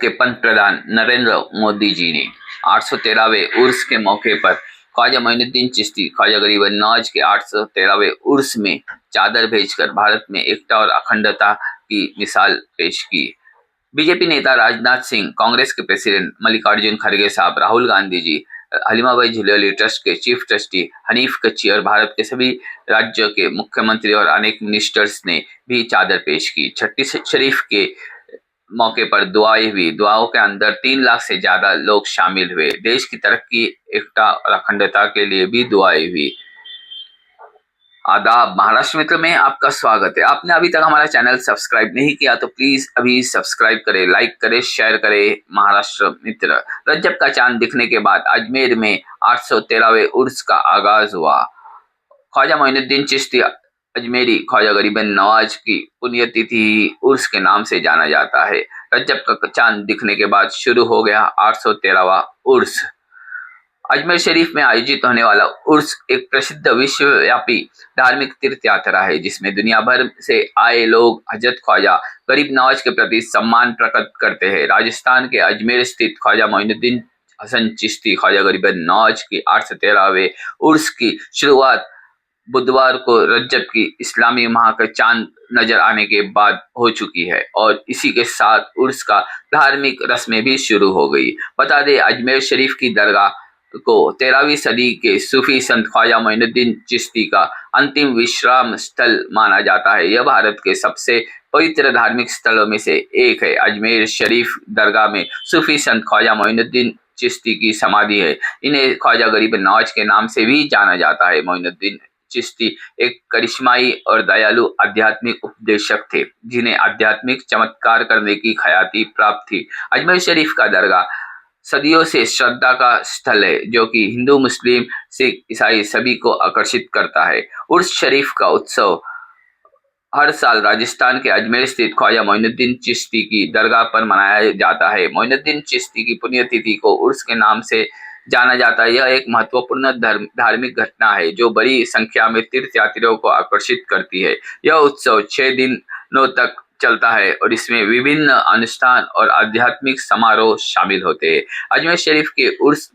के पंतप्रधान नरेंद्र मोदी जी ने 813वें उर्स के मौके पर ख्वाजा मोइनुद्दीन चिश्ती ख्वाजा गरीब नवाज के 813वें उर्स में चादर भेजकर भारत में एकता और अखंडता की मिसाल पेश की। बीजेपी नेता राजनाथ सिंह, कांग्रेस के प्रेसिडेंट मल्लिकार्जुन खड़गे साहब, राहुल गांधी जी, हलीमाबाई झिल्ली ट्रस्ट के चीफ ट्रस्टी हनीफ कच्ची और भारत के सभी राज्यों के मुख्यमंत्री और अनेक मिनिस्टर्स ने भी चादर पेश की। छठी शरीफ के मौके पर दुआएं हुई। दुआओं के अंदर 3 लाख से ज्यादा लोग शामिल हुए। देश की तरक्की, एकता और अखंडता के लिए भी दुआएं हुई। आदाब, महाराष्ट्र मित्र में आपका स्वागत है। आपने अभी तक हमारा चैनल सब्सक्राइब नहीं किया तो प्लीज अभी सब्सक्राइब करें, लाइक करें, शेयर करें। महाराष्ट्र मित्र, रजब का चांद दिखने के बाद अजमेर में 813वें उर्स का आगाज हुआ। ख्वाजा मोइनुद्दीन चिश्ती अजमेरी ख्वाजा गरीब नवाज की पुण्यतिथि उर्स के नाम से जाना जाता है। रजब का चांद दिखने के बाद शुरू हो गया 813वां उर्स। अजमेर शरीफ में आयोजित होने वाला उर्स एक प्रसिद्ध विश्वव्यापी धार्मिक तीर्थ यात्रा है जिसमें दुनिया भर से आए लोग हजरत ख्वाजा गरीब नवाज के प्रति सम्मान प्रकट करते हैं। राजस्थान के अजमेर स्थित ख्वाजा मोइनुद्दीन हसन चिश्ती ख्वाजा गरीब नवाज की 813वें उर्स की शुरुआत बुधवार को रजब की इस्लामी माह का चांद नजर आने के बाद हो चुकी है और इसी के साथ उर्स का धार्मिक रस्में भी शुरू हो गई। बता दें, अजमेर शरीफ की दरगाह को 13वीं सदी के सूफी संत ख्वाजा मोइनुद्दीन चिश्ती का अंतिम विश्राम स्थल माना जाता है। यह भारत के सबसे पवित्र धार्मिक स्थलों में से एक है। अजमेर शरीफ दरगाह में सूफी संत ख्वाजा मोइनुद्दीन चिश्ती की समाधि है। इन्हें ख्वाजा गरीब नवाज के नाम से भी जाना जाता है। मोइनुद्दीन चिश्ती एक करिश्माई और दयालु आध्यात्मिक उपदेशक थे जिन्हें आध्यात्मिक चमत्कार करने की ख्याति प्राप्त थी। अजमेर शरीफ का दरगाह सदियों से श्रद्धा का स्थल है जो कि हिंदू, मुस्लिम, सिख, ईसाई सभी को आकर्षित करता है। उर्स शरीफ का उत्सव हर साल राजस्थान के अजमेर स्थित ख्वाजा मोइनुद्दीन चिश्ती की दरगाह पर मनाया जाता है। मोइनुद्दीन चिश्ती की पुण्यतिथि को उर्स के नाम से जाना जाता है। यह एक महत्वपूर्ण धार्मिक घटना है जो बड़ी संख्या में तीर्थयात्रियों को आकर्षित करती है। यह उत्सव 6 दिनों तक चलता है और इसमें विभिन्न अनुष्ठान और आध्यात्मिक समारोह शामिल होते हैं। अजमेर शरीफ के उर्स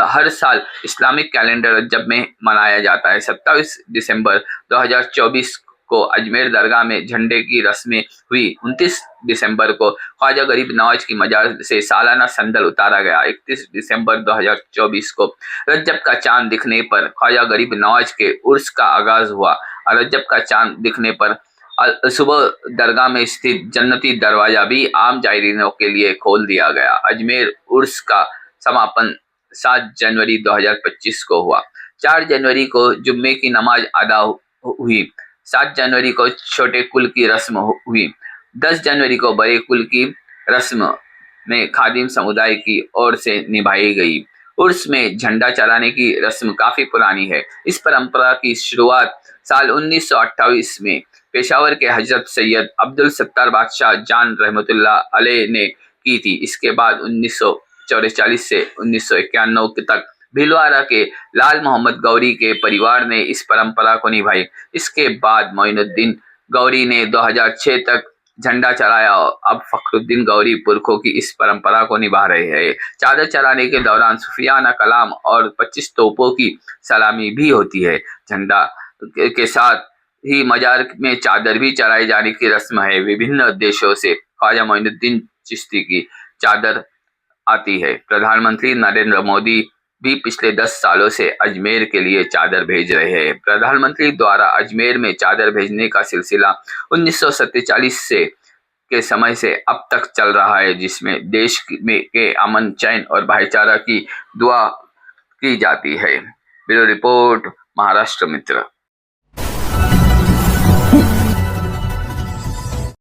हर साल इस्लामिक कैलेंडर रजब में मनाया जाता है। 27 दिसंबर 2024 को अजमेर दरगाह में झंडे की रस्में हुई। 29 दिसंबर को ख्वाजा गरीब नवाज की मजार से सालाना संदल उतारा गया। 31 दिसंबर 2024 को रजब का चांद दिखने पर ख्वाजा गरीब नवाज के उर्स का आगाज हुआ। रजब का चांद दिखने पर सुबह दरगाह में स्थित जन्नती दरवाजा भी आम जायरीनों के लिए खोल दिया गया। अजमेर उर्स का समापन 7 जनवरी 2025 को हुआ। 4 जनवरी को जुम्मे की नमाज अदा हुई। 7 जनवरी को छोटे कुल की रस्म हुई। 10 जनवरी को बड़े कुल की रस्म में खादिम समुदाय की ओर से निभाई गई। उर्स में झंडा चढ़ाने की रस्म काफी पुरानी है। इस परंपरा की शुरुआत साल 1928 में पेशावर के हजरत सैयद अब्दुल सत्तार बादशाह जान रहमतुल्लाह अलैह ने की थी। इसके बाद 1944 से 1991 तक भीलवाड़ा के लाल मोहम्मद गौरी के परिवार ने इस परंपरा को निभाई। इसके बाद मोइनुद्दीन गौरी ने 2006 तक झंडा चढ़ाया। अब फखरुद्दीन गौरी पुरखों की इस परंपरा को निभा रहे हैं। चादर चढ़ाने के दौरान सूफियाना कलाम और 25 तोपों की सलामी भी होती है। झंडा के साथ ही मजार में चादर भी चढ़ाए जाने की रस्म है। विभिन्न देशों से ख्वाजा मोइनुद्दीन चिश्ती की चादर आती है। प्रधानमंत्री नरेंद्र मोदी भी पिछले 10 सालों से अजमेर के लिए चादर भेज रहे हैं। प्रधानमंत्री द्वारा अजमेर में चादर भेजने का सिलसिला 1947 से के समय से अब तक चल रहा है जिसमें देश के अमन, चैन और भाईचारा की दुआ की जाती है। ब्यूरो रिपोर्ट, महाराष्ट्र मित्र।